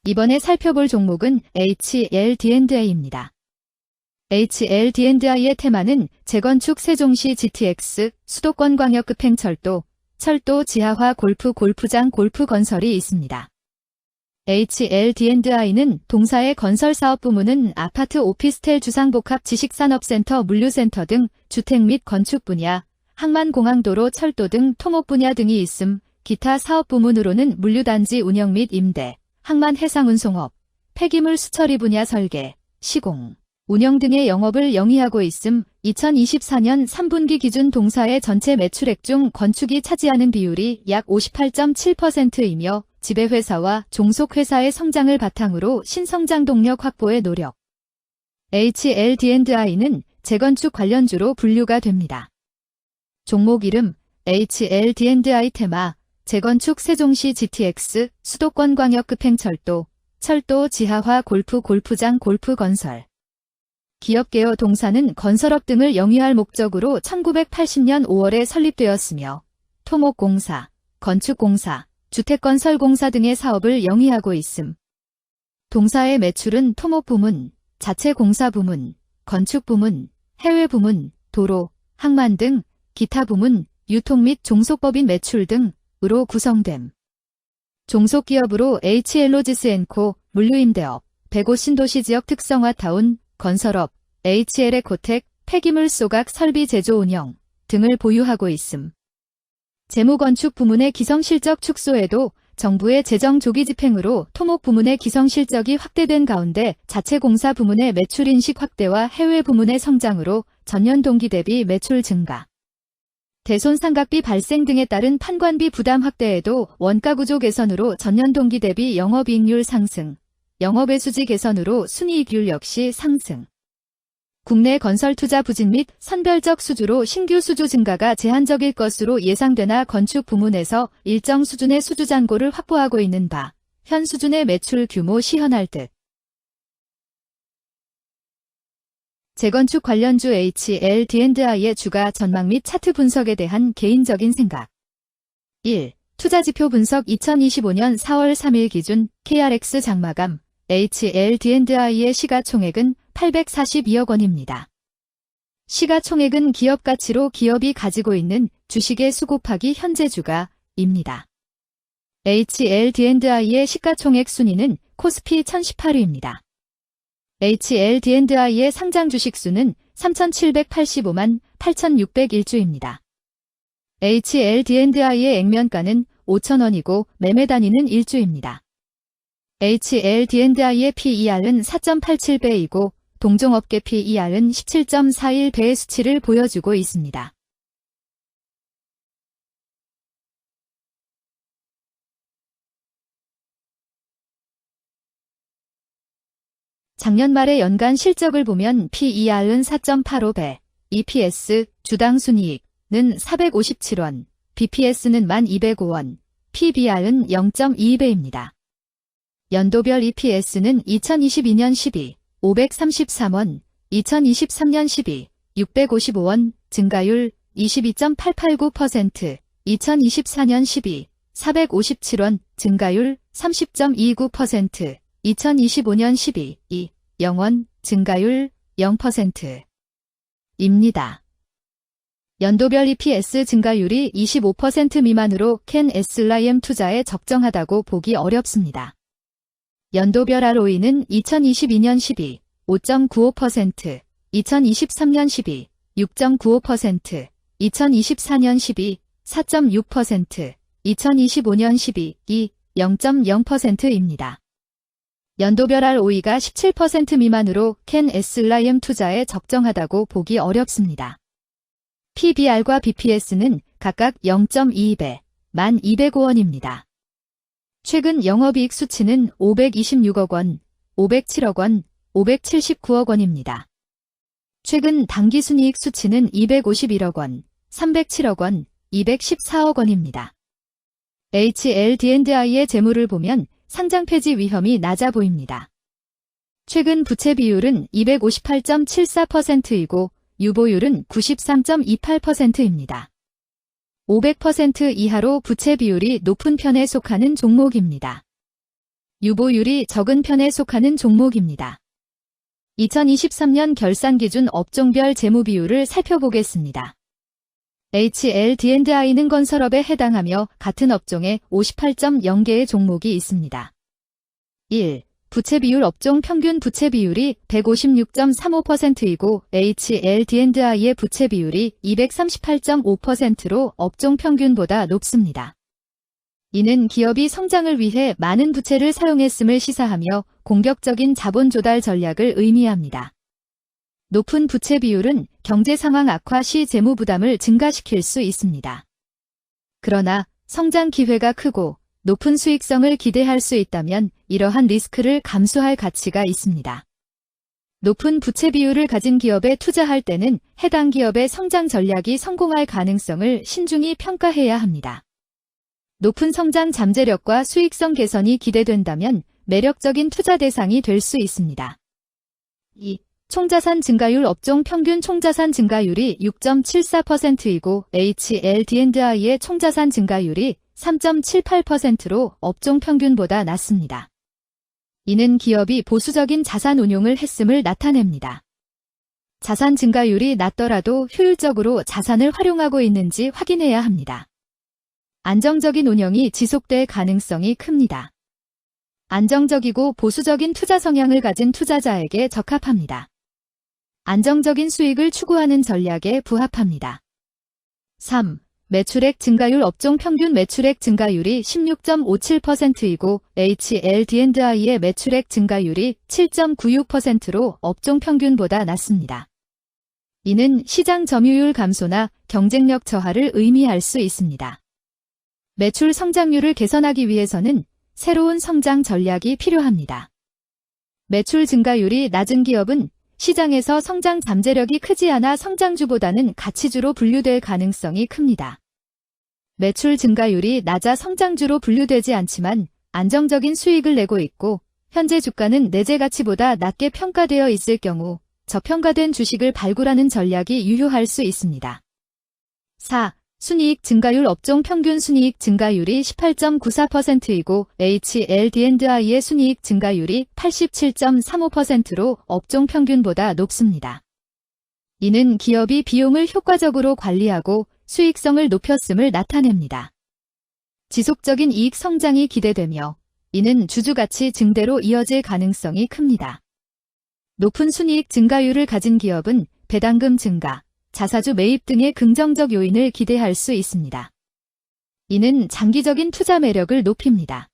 이번에 살펴볼 종목은 HLD&I입니다. HLD&I의 테마는 재건축 세종시 GTX, 수도권 광역급행철도, 철도 지하화 골프장 골프 건설이 있습니다. HLD&I는 동사의 건설사업 부문은 아파트 오피스텔 주상복합 지식산업센터 물류센터 등 주택 및 건축 분야, 항만공항도로 철도 등 토목 분야 등이 있음, 기타 사업 부문으로는 물류단지 운영 및 임대, 항만 해상운송업, 폐기물 수처리 분야 설계, 시공, 운영 등의 영업을 영위하고 있음 2024년 3분기 기준 동사의 전체 매출액 중 건축이 차지하는 비율이 약 58.7%이며 지배회사와 종속회사의 성장을 바탕으로 신성장 동력 확보에 노력. HLD&I는 재건축 관련주로 분류가 됩니다. 종목 이름 HLD&I 테마 재건축 세종시 GTX, 수도권 광역급행철도, 철도 지하화 골프장 골프 건설. 기업개요 동사는 건설업 등을 영위할 목적으로 1980년 5월에 설립되었으며 토목공사, 건축공사, 주택건설공사 등의 사업을 영위하고 있음. 동사의 매출은 토목부문, 자체공사부문, 건축부문, 해외부문, 도로, 항만 등 기타 부문, 유통 및 종속법인 매출 등으로 구성됨. 종속기업으로 HL로지스앤코, 물류임대업, 105 신도시지역 특성화 타운, 건설업, HL에코텍, 폐기물 쏘각 설비 제조 운영 등을 보유하고 있음. 재무건축 부문의 기성실적 축소에도 정부의 재정 조기 집행으로 토목 부문의 기성실적이 확대된 가운데 자체공사 부문의 매출 인식 확대와 해외 부문의 성장으로 전년 동기 대비 매출 증가. 대손상각비 발생 등에 따른 판관비 부담 확대에도 원가구조 개선으로 전년 동기 대비 영업이익률 상승, 영업외수지 개선으로 순이익률 역시 상승. 국내 건설 투자 부진 및 선별적 수주로 신규 수주 증가가 제한적일 것으로 예상되나 건축 부문에서 일정 수준의 수주 잔고를 확보하고 있는 바, 현 수준의 매출 규모 시현할 듯. 재건축 관련주 HLD&I의 주가 전망 및 차트 분석에 대한 개인적인 생각. 1. 투자지표 분석 2025년 4월 3일 기준 KRX 장마감 HLD&I의 시가총액은 842억 원입니다. 시가총액은 기업가치로 기업이 가지고 있는 주식의 수 곱하기 현재 주가입니다. HLD&I의 시가총액 순위는 코스피 1018위입니다. HLD&I의 상장 주식 수는 3,785만 8,601주입니다. HLD&I의 액면가는 5,000원이고 매매 단위는 1주입니다. HLD&I의 PER은 4.87배이고 동종업계 PER은 17.41배의 수치를 보여주고 있습니다. 작년 말의 연간 실적을 보면 PER은 4.85배, EPS, 주당 순이익은 457원, BPS는 1,205원, PBR은 0.22배입니다. 연도별 EPS는 2022년 12, 533원, 2023년 12, 655원, 증가율 22.889%, 2024년 12, 457원, 증가율 30.29%, 2025년 12, 0원, 증가율 0%입니다. 연도별 EPS 증가율이 25% 미만으로 캔 SLIM 투자에 적정하다고 보기 어렵습니다. 연도별 ROE는 2022년 12, 5.95%, 2023년 12, 6.95%, 2024년 12, 4.6%, 2025년 12, 0.0%입니다. 연도별 ROE가 17% 미만으로 캔 SLIM 투자에 적정하다고 보기 어렵습니다. PBR과 BPS는 각각 0.22배, 1,205원입니다. 최근 영업이익 수치는 526억 원, 507억 원, 579억 원입니다. 최근 당기순이익 수치는 251억 원, 307억 원, 214억 원입니다. HLD&I의 재물을 보면 상장 폐지 위험이 낮아 보입니다. 최근 부채 비율은 258.74%이고 유보율은 93.28%입니다. 500% 이하로 부채 비율이 높은 편에 속하는 종목입니다. 유보율이 적은 편에 속하는 종목입니다. 2023년 결산 기준 업종별 재무 비율을 살펴보겠습니다. HLD&I는 건설업에 해당하며 같은 업종에 58.0개의 종목이 있습니다. 1. 부채 비율 업종 평균 부채 비율이 156.35%이고 HLD&I의 부채 비율이 238.5%로 업종 평균보다 높습니다. 이는 기업이 성장을 위해 많은 부채를 사용했음을 시사하며 공격적인 자본 조달 전략을 의미합니다. 높은 부채 비율은 경제 상황 악화 시 재무 부담을 증가시킬 수 있습니다. 그러나 성장 기회가 크고 높은 수익성을 기대할 수 있다면 이러한 리스크를 감수할 가치가 있습니다. 높은 부채 비율을 가진 기업에 투자할 때는 해당 기업의 성장 전략이 성공할 가능성을 신중히 평가해야 합니다. 높은 성장 잠재력과 수익성 개선이 기대된다면 매력적인 투자 대상이 될 수 있습니다. 2. 총자산 증가율 업종 평균 총자산 증가율이 6.74%이고 HLD&I의 총자산 증가율이 3.78%로 업종 평균보다 낮습니다. 이는 기업이 보수적인 자산 운용을 했음을 나타냅니다. 자산 증가율이 낮더라도 효율적으로 자산을 활용하고 있는지 확인해야 합니다. 안정적인 운영이 지속될 가능성이 큽니다. 안정적이고 보수적인 투자 성향을 가진 투자자에게 적합합니다. 안정적인 수익을 추구하는 전략에 부합합니다. 3. 매출액 증가율 업종 평균 매출액 증가율이 16.57%이고 HLD&I의 매출액 증가율이 7.96%로 업종 평균보다 낮습니다. 이는 시장 점유율 감소나 경쟁력 저하를 의미할 수 있습니다. 매출 성장률을 개선하기 위해서는 새로운 성장 전략이 필요합니다. 매출 증가율이 낮은 기업은 시장에서 성장 잠재력이 크지 않아 성장주보다는 가치주로 분류될 가능성이 큽니다. 매출 증가율이 낮아 성장주로 분류되지 않지만 안정적인 수익을 내고 있고 현재 주가는 내재 가치보다 낮게 평가되어 있을 경우 저평가된 주식을 발굴하는 전략이 유효할 수 있습니다. 4. 순이익 증가율 업종 평균 순이익 증가율이 18.94%이고 HLD&I의 순이익 증가율이 87.35%로 업종 평균보다 높습니다. 이는 기업이 비용을 효과적으로 관리하고 수익성을 높였음을 나타냅니다. 지속적인 이익 성장이 기대되며 이는 주주가치 증대로 이어질 가능성이 큽니다. 높은 순이익 증가율을 가진 기업은 배당금 증가, 자사주 매입 등의 긍정적 요인을 기대할 수 있습니다. 이는 장기적인 투자 매력을 높입니다.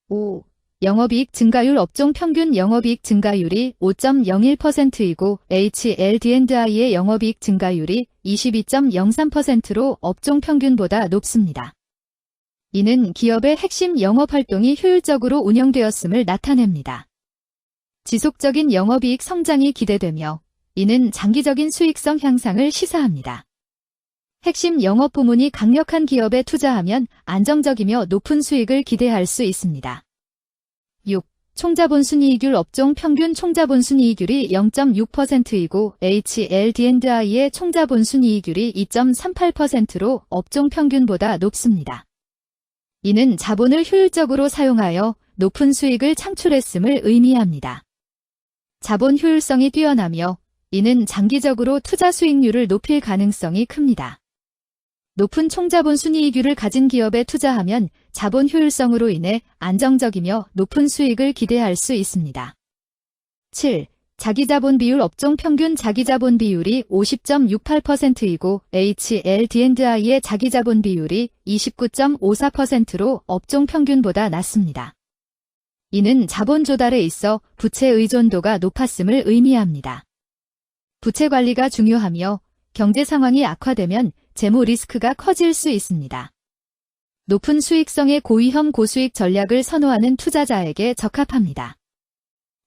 5. 영업이익 증가율 업종 평균 영업이익 증가율이 5.01%이고 HLD&I의 영업이익 증가율이 22.03%로 업종 평균보다 높습니다. 이는 기업의 핵심 영업활동이 효율적으로 운영되었음을 나타냅니다. 지속적인 영업이익 성장이 기대되며 이는 장기적인 수익성 향상을 시사합니다. 핵심 영업 부문이 강력한 기업에 투자하면 안정적이며 높은 수익을 기대할 수 있습니다. 6. 총자본순이익률 업종 평균 총자본순이익률이 0.6%이고 HLD&I의 총자본순이익률이 2.38%로 업종 평균보다 높습니다. 이는 자본을 효율적으로 사용하여 높은 수익을 창출했음을 의미합니다. 자본 효율성이 뛰어나며 이는 장기적으로 투자 수익률을 높일 가능성이 큽니다. 높은 총자본 순이익률을 가진 기업에 투자하면 자본 효율성으로 인해 안정적이며 높은 수익을 기대할 수 있습니다. 7. 자기자본 비율 업종 평균 자기자본 비율이 50.68%이고 HLD&I의 자기자본 비율이 29.54%로 업종 평균보다 낮습니다. 이는 자본 조달에 있어 부채 의존도가 높았음을 의미합니다. 부채 관리가 중요하며 경제 상황이 악화되면 재무 리스크가 커질 수 있습니다. 높은 수익성의 고위험 고수익 전략을 선호하는 투자자에게 적합합니다.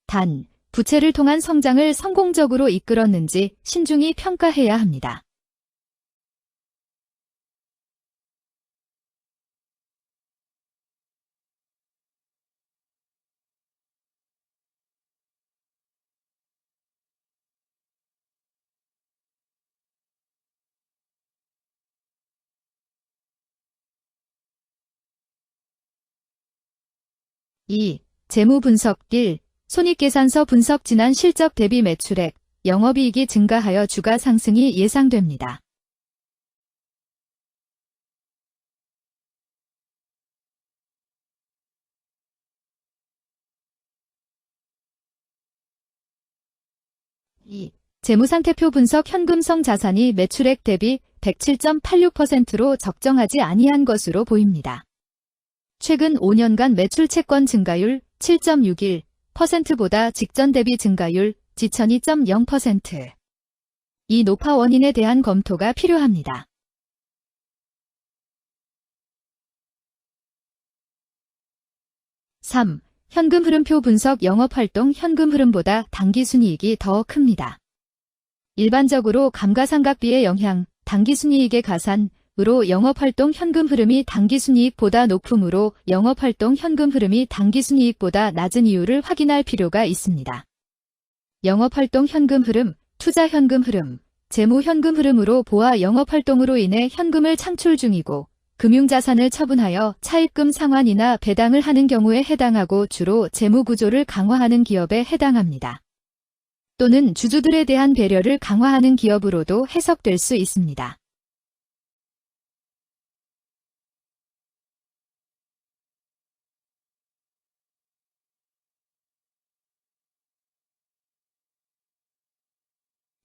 단, 부채를 통한 성장을 성공적으로 이끌었는지 신중히 평가해야 합니다. (2) 재무 분석 1. 손익계산서 분석 지난 실적 대비 매출액, 영업이익이 증가하여 주가 상승이 예상됩니다. 재무상태표 분석 현금성 자산이 매출액 대비 107.86%로 적정하지 아니한 것으로 보입니다. 최근 5년간 매출 채권 증가율 7.61%보다 직전 대비 증가율 지천 2.0%. 이 노파 원인에 대한 검토가 필요합니다. (3) 현금 흐름표 분석 영업활동 현금 흐름보다 당기순이익이 더 큽니다. 일반적으로 감가상각비의 영향, 당기순이익의 가산으로 영업활동 현금 흐름이 당기순이익보다 높으므로 영업활동 현금 흐름이 당기순이익보다 낮은 이유를 확인할 필요가 있습니다. 영업활동 현금 흐름, 투자 현금 흐름, 재무 현금 흐름으로 보아 영업활동으로 인해 현금을 창출 중이고 금융자산을 처분하여 차입금 상환이나 배당을 하는 경우에 해당하고 주로 재무구조를 강화하는 기업에 해당합니다. 또는 주주들에 대한 배려를 강화하는 기업으로도 해석될 수 있습니다.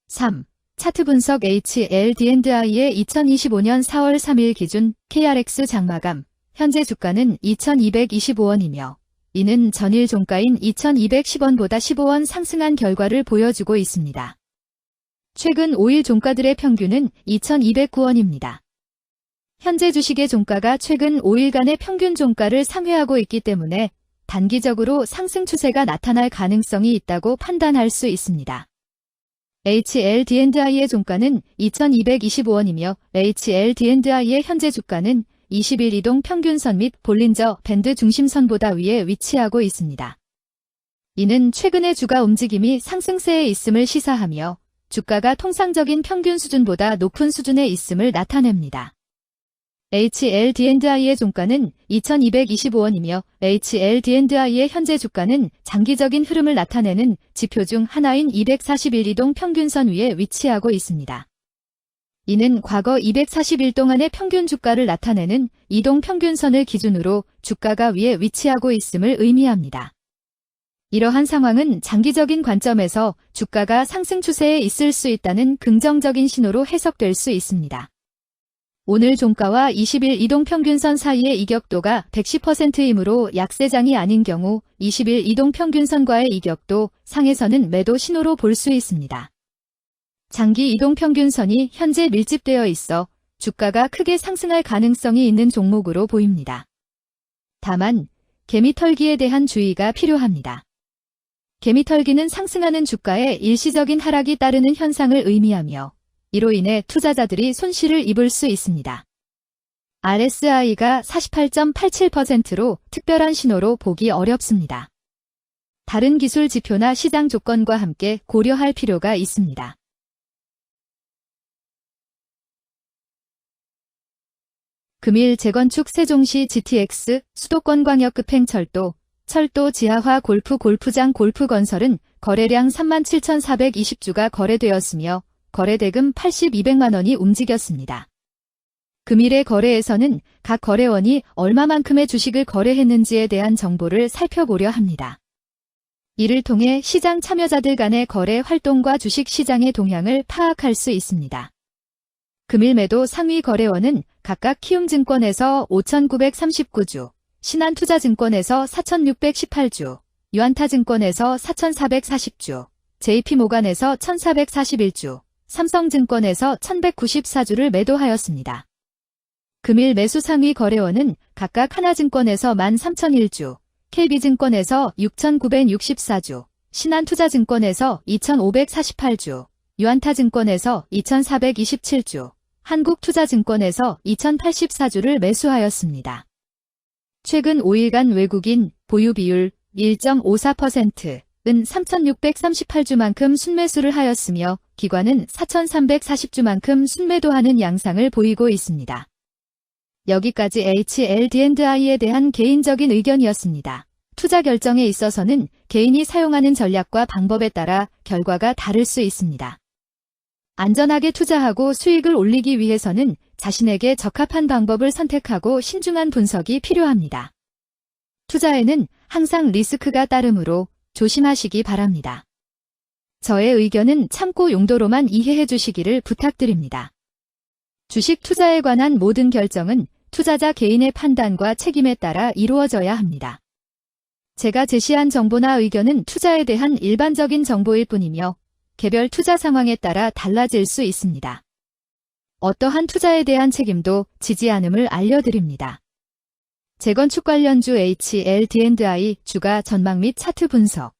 (3) 차트 분석 HLD&I의 2025년 4월 3일 기준 KRX 장마감, 현재 주가는 2225원이며 이는 전일 종가인 2210원보다 15원 상승한 결과를 보여주고 있습니다. 최근 5일 종가들의 평균은 2209원입니다. 현재 주식의 종가가 최근 5일간의 평균 종가를 상회하고 있기 때문에 단기적으로 상승 추세가 나타날 가능성이 있다고 판단할 수 있습니다. HLD&I의 종가는 2225원이며 HLD&I의 현재 주가는 20일 이동 평균선 및 볼린저 밴드 중심선보다 위에 위치하고 있습니다. 이는 최근의 주가 움직임이 상승세에 있음을 시사하며 주가가 통상적인 평균 수준보다 높은 수준에 있음을 나타냅니다. HLD&I의 종가는 2225원이며 HLD&I의 현재 주가는 장기적인 흐름을 나타내는 지표 중 하나인 241 이동 평균선 위에 위치하고 있습니다. 이는 과거 240일 동안의 평균 주가를 나타내는 이동 평균선을 기준으로 주가가 위에 위치하고 있음을 의미합니다. 이러한 상황은 장기적인 관점에서 주가가 상승 추세에 있을 수 있다는 긍정적인 신호로 해석될 수 있습니다. 오늘 종가와 20일 이동평균선 사이의 이격도가 110%이므로 약세장이 아닌 경우 20일 이동평균선과의 이격도 상에서는 매도 신호로 볼 수 있습니다. 장기 이동평균선이 현재 밀집되어 있어 주가가 크게 상승할 가능성이 있는 종목으로 보입니다. 다만 개미털기에 대한 주의가 필요합니다. 개미털기는 상승하는 주가에 일시적인 하락이 따르는 현상을 의미하며 이로 인해 투자자들이 손실을 입을 수 있습니다. RSI가 48.87%로 특별한 신호로 보기 어렵습니다. 다른 기술 지표나 시장 조건과 함께 고려할 필요가 있습니다. 금일 재건축 세종시 GTX 수도권광역급행철도 철도 지하화 골프장 골프건설은 거래량 37,420주가 거래되었으며 거래대금 8200만원이 움직였습니다. 금일의 거래에서는 각 거래원이 얼마만큼의 주식을 거래했는지에 대한 정보를 살펴보려 합니다. 이를 통해 시장 참여자들 간의 거래 활동과 주식 시장의 동향을 파악할 수 있습니다. 금일 매도 상위 거래원은 각각 키움증권에서 5,939주, 신한투자증권에서 4,618주, 유안타증권에서 4,440주, JP모간에서 1,441주, 삼성증권에서 1,194주를 매도하였습니다. 금일 매수 상위 거래원은 각각 하나증권에서 13,001주, KB증권에서 6,964주, 신한투자증권에서 2,548주, 유안타증권에서 2,427주, 한국투자증권에서 2,084주를 매수하였습니다. 최근 5일간 외국인 보유 비율 1.54%은 3,638주만큼 순매수를 하였으며 기관은 4,340주만큼 순매도하는 양상을 보이고 있습니다. 여기까지 HLD&I에 대한 개인적인 의견이었습니다. 투자 결정에 있어서는 개인이 사용하는 전략과 방법에 따라 결과가 다를 수 있습니다. 안전하게 투자하고 수익을 올리기 위해서는 자신에게 적합한 방법을 선택하고 신중한 분석이 필요합니다. 투자에는 항상 리스크가 따르므로 조심하시기 바랍니다. 저의 의견은 참고 용도로만 이해해 주시기를 부탁드립니다. 주식 투자에 관한 모든 결정은 투자자 개인의 판단과 책임에 따라 이루어져야 합니다. 제가 제시한 정보나 의견은 투자에 대한 일반적인 정보일 뿐이며 개별 투자 상황에 따라 달라질 수 있습니다. 어떠한 투자에 대한 책임도 지지 않음을 알려드립니다. 재건축 관련주 HLD&I 주가 전망 및 차트 분석